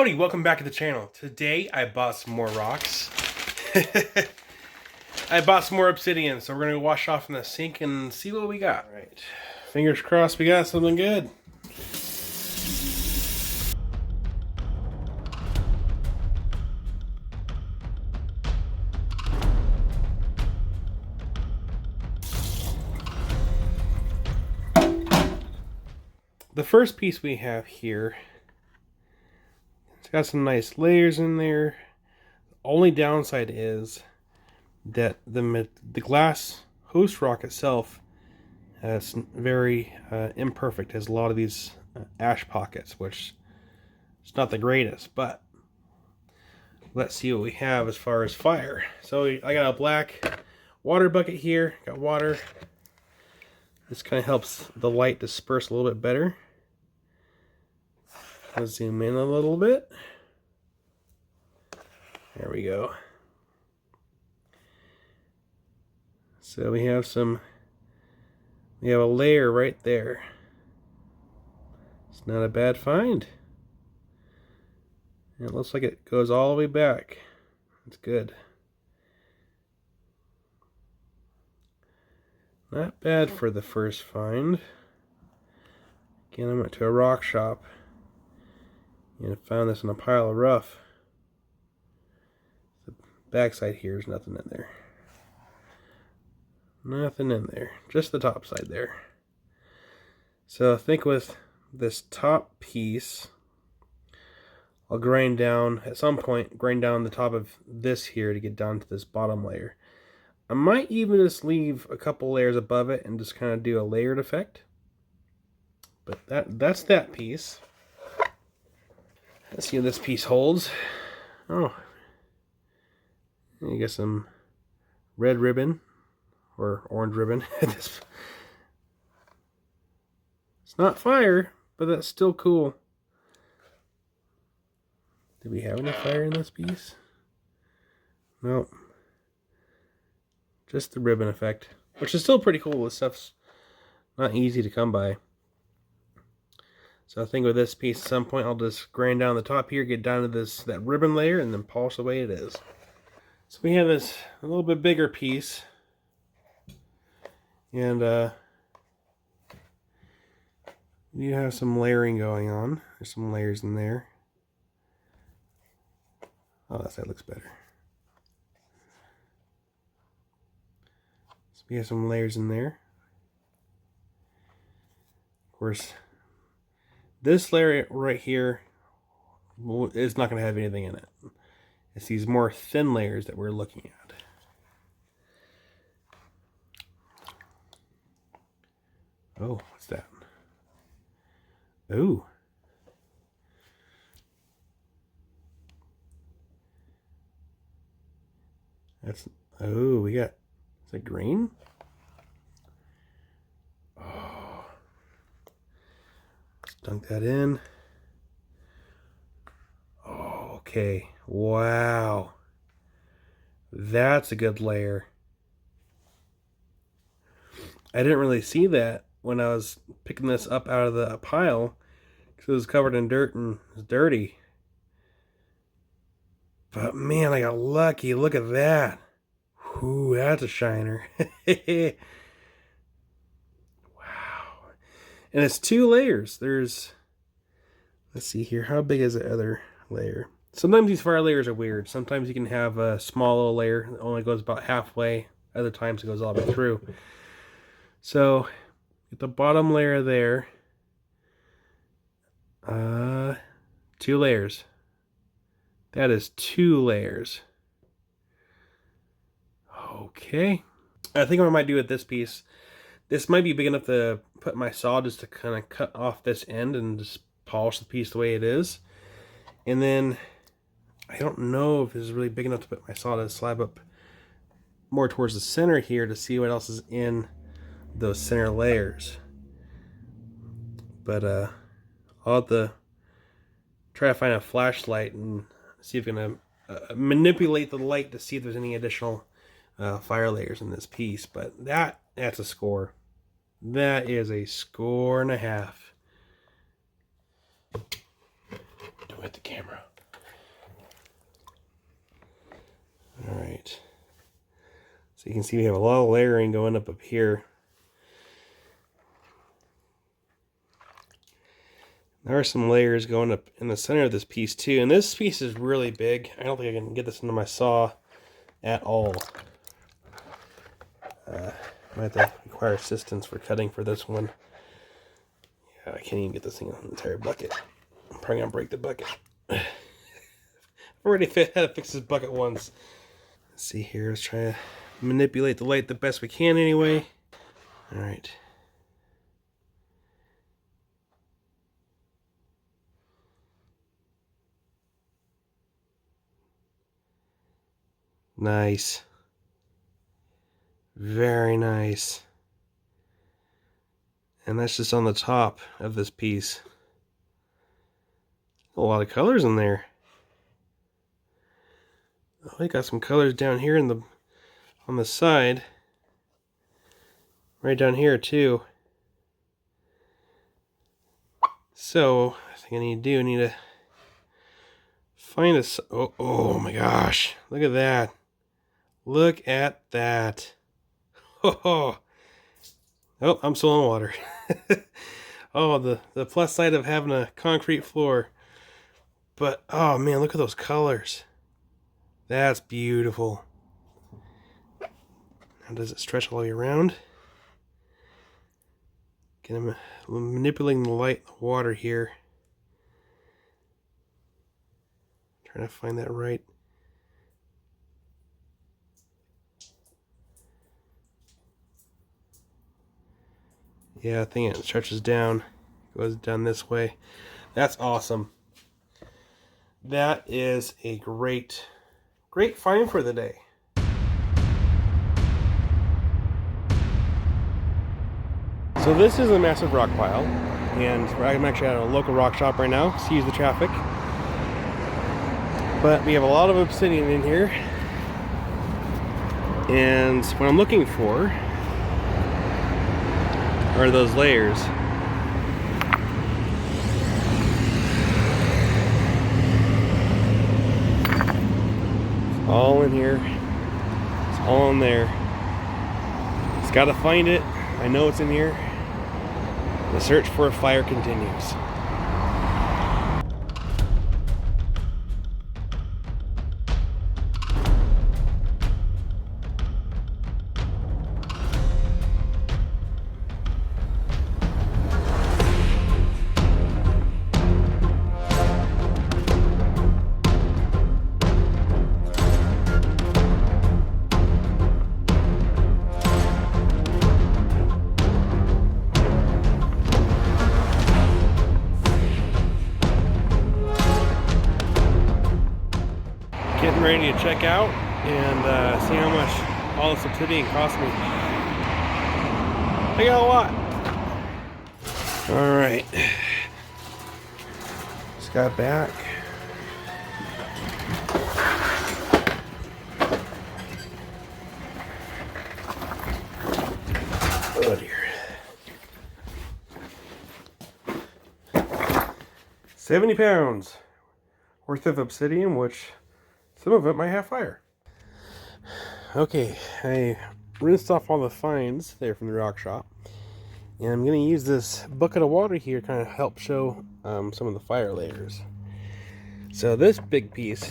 Howdy, welcome back to the channel. Today I bought some more rocks. I bought some more obsidian, so we're going to wash off in the sink and see what we got. All right, fingers crossed we got something good. The first piece we have here, it's got some nice layers in there. The only downside is that the glass host rock itself is very imperfect. It has a lot of these ash pockets, which is not the greatest, but let's see what we have as far as fire. So I got a black water bucket here, got water. This kind of helps the light disperse a little bit better. Let's zoom in a little bit. There we go. So we have a layer right there. It's not a bad find. And it looks like it goes all the way back. That's good. Not bad for the first find. Again, I went to a rock shop and found this in a pile of rough. The backside here is nothing in there. Nothing in there. Just the top side there. So I think with this top piece, I'll grind down, at some point, grind down the top of this here to get down to this bottom layer. I might even just leave a couple layers above it and just kind of do a layered effect. But that's that piece. Let's see what this piece holds. Oh, you got some red ribbon or orange ribbon. It's not fire, but that's still cool. Do we have any fire in this piece? Nope. Just the ribbon effect, which is still pretty cool. This stuff's not easy to come by. So I think with this piece, at some point, I'll just grind down the top here, get down to that ribbon layer, and then polish the way it is. So we have this a little bit bigger piece, and you have some layering going on. There's some layers in there. Oh, that side looks better. So we have some layers in there. Of course, this layer right here is not going to have anything in it. It's these more thin layers that we're looking at. Oh, what's that? Ooh. Oh, we got, is it green? Oh. Let's dunk that in. Oh, okay. Wow. That's a good layer. I didn't really see that when I was picking this up out of the pile because it was covered in dirt and it was dirty. But man, I got lucky. Look at that. Ooh, that's a shiner. Wow. And it's two layers. Let's see here. How big is the other layer? Sometimes these fire layers are weird. Sometimes you can have a small little layer that only goes about halfway. Other times it goes all the way through. So, get the bottom layer there. 2 layers. That is 2 layers. Okay. I think what I might do with this piece, this might be big enough to put my saw just to kind of cut off this end and just polish the piece the way it is. And then, I don't know if this is really big enough to put my saw to slab up more towards the center here to see what else is in those center layers. But I'll have to try to find a flashlight and see if I can manipulate the light to see if there's any additional fire layers in this piece. But that's a score. That is a score and a half. Don't with the camera. Alright. So you can see we have a lot of layering going up here. There are some layers going up in the center of this piece too. And this piece is really big. I don't think I can get this into my saw at all. I might have to require assistance for cutting for this one. Yeah, I can't even get this thing on an entire bucket. I'm probably going to break the bucket. I've already had to fix this bucket once. Let's see here. Let's try to manipulate the light the best we can anyway. Alright. Nice. Very nice. And that's just on the top of this piece. A lot of colors in there. Oh, we got some colors down here on the side. Right down here too. So I think I need to find a. Oh my gosh! Look at that! Look at that! Oh, I'm still in water. Oh, the plus side of having a concrete floor. But oh man, look at those colors. That's beautiful. Now does it stretch all the way around? I'm manipulating the light, the water here. Trying to find that right. Yeah, I think it stretches down, goes down this way. That's awesome. That is a great find for the day. So this is a massive rock pile, and I'm actually at a local rock shop right now. Excuse the traffic. But we have a lot of obsidian in here, and what I'm looking for are those layers. It's all in here. It's all in there. Just gotta find it. I know it's in here. The search for a fire continues. Getting ready to check out and see how much all this obsidian cost me. I got a lot. Alright. Just got back. Oh dear. 70 pounds worth of obsidian, which some of it might have fire. Okay, I rinsed off all the fines there from the rock shop. And I'm going to use this bucket of water here to kind of help show some of the fire layers. So this big piece,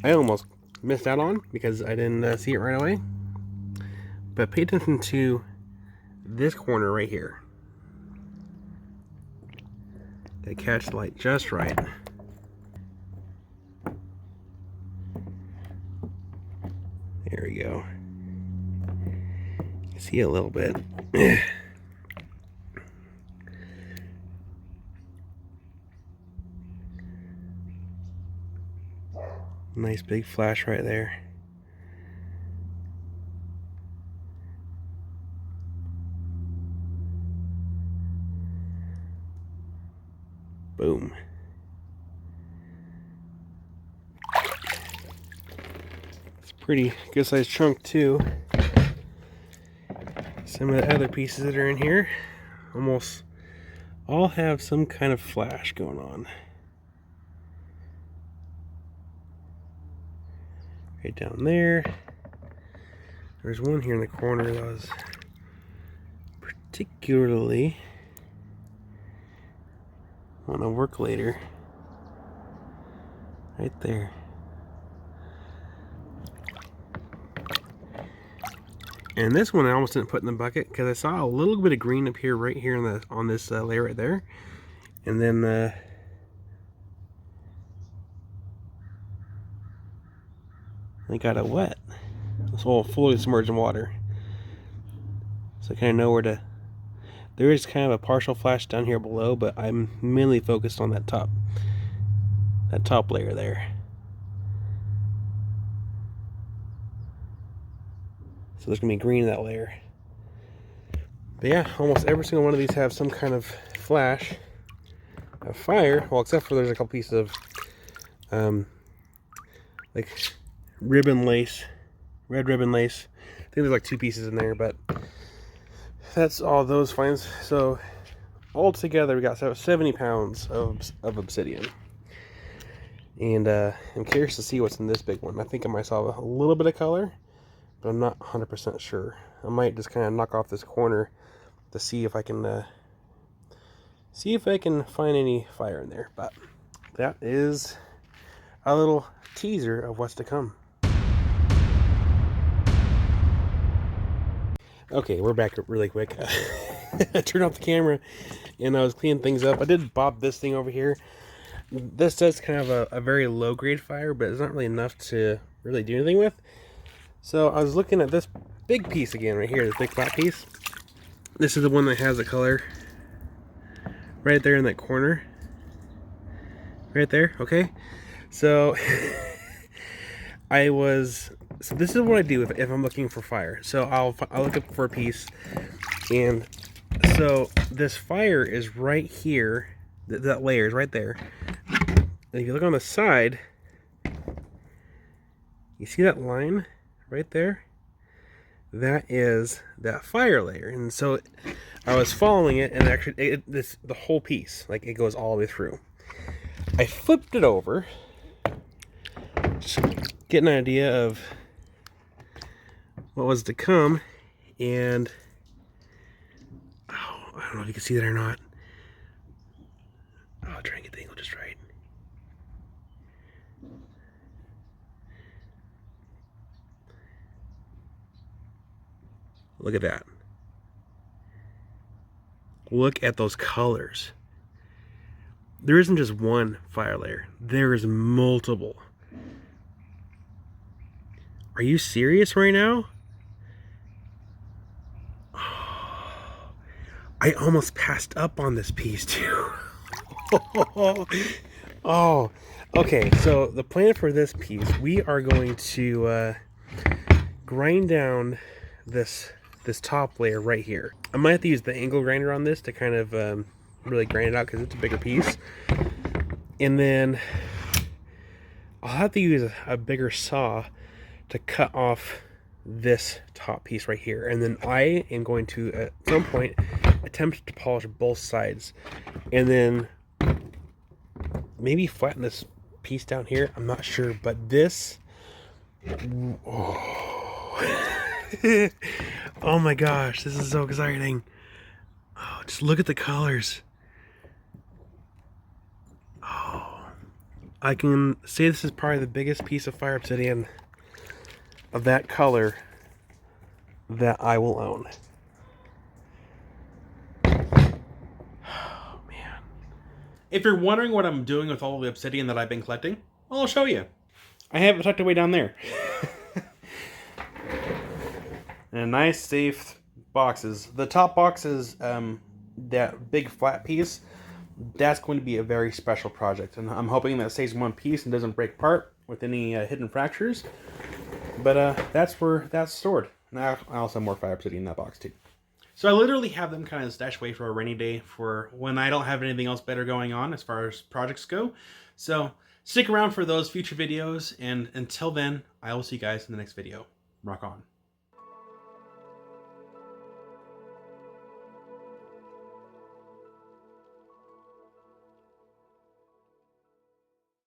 I almost missed out on because I didn't see it right away. But pay attention to this corner right here. They catch the light just right. There we go. See a little bit. Nice big flash right there. Boom. It's a pretty good sized chunk too. Some of the other pieces that are in here, almost all have some kind of flash going on. Right down there. There's one here in the corner that was particularly want to work later. Right there. And this one I almost didn't put in the bucket because I saw a little bit of green up here, right here on this layer right there, and then I got it wet. It's all fully submerged in water, so I kind of know where to. There is kind of a partial flash down here below, but I'm mainly focused on that top layer there. So there's gonna be green in that layer. But yeah, almost every single one of these have some kind of flash of fire. Well, except for there's a couple pieces of like ribbon lace, red ribbon lace. I think there's like 2 pieces in there, but that's all those finds. So all together we got 70 pounds of obsidian. And I'm curious to see what's in this big one. I think I might saw a little bit of color, but I'm not 100% sure. I might just kind of knock off this corner to see if I can find any fire in there. But that is a little teaser of what's to come. Okay, we're back really quick. I turned off the camera and I was cleaning things up. I did bob this thing over here. This does kind of a very low grade fire, but it's not really enough to really do anything with. So I was looking at this big piece again right here, this big flat piece. This is the one that has the color right there in that corner. Right there, okay? So so this is what I do if I'm looking for fire. So I'll look up for a piece, and so this fire is right here. That layer is right there. And if you look on the side, you see that line right there? That is that fire layer. And so I was following it, and actually the whole piece, like it goes all the way through. I flipped it over, just get an idea of what was to come, and I don't know if you can see that or not. I'll try and get the angle just right. Look at that. Look at those colors. There isn't just one fire layer. There is multiple. Are you serious right now? Oh, I almost passed up on this piece too. Oh, okay. So the plan for this piece, we are going to grind down this top layer right here. I might have to use the angle grinder on this to kind of really grind it out because it's a bigger piece. And then I'll have to use a bigger saw to cut off this top piece right here. And then I am going to, at some point, attempt to polish both sides. And then maybe flatten this piece down here. I'm not sure, but this... Oh. Oh my gosh, this is so exciting. Oh, just look at the colors. Oh, I can say this is probably the biggest piece of fire obsidian of that color that I will own. Oh man. If you're wondering what I'm doing with all the obsidian that I've been collecting, well, I'll show you. I have it tucked away down there. And nice safe boxes. The top box is that big flat piece. That's going to be a very special project, and I'm hoping that it stays in one piece and doesn't break apart with any hidden fractures. But that's where that's stored. Now I also have more fire obsidian in that box too. So I literally have them kind of stashed away for a rainy day, for when I don't have anything else better going on as far as projects go. So stick around for those future videos, and until then, I will see you guys in the next video. Rock on.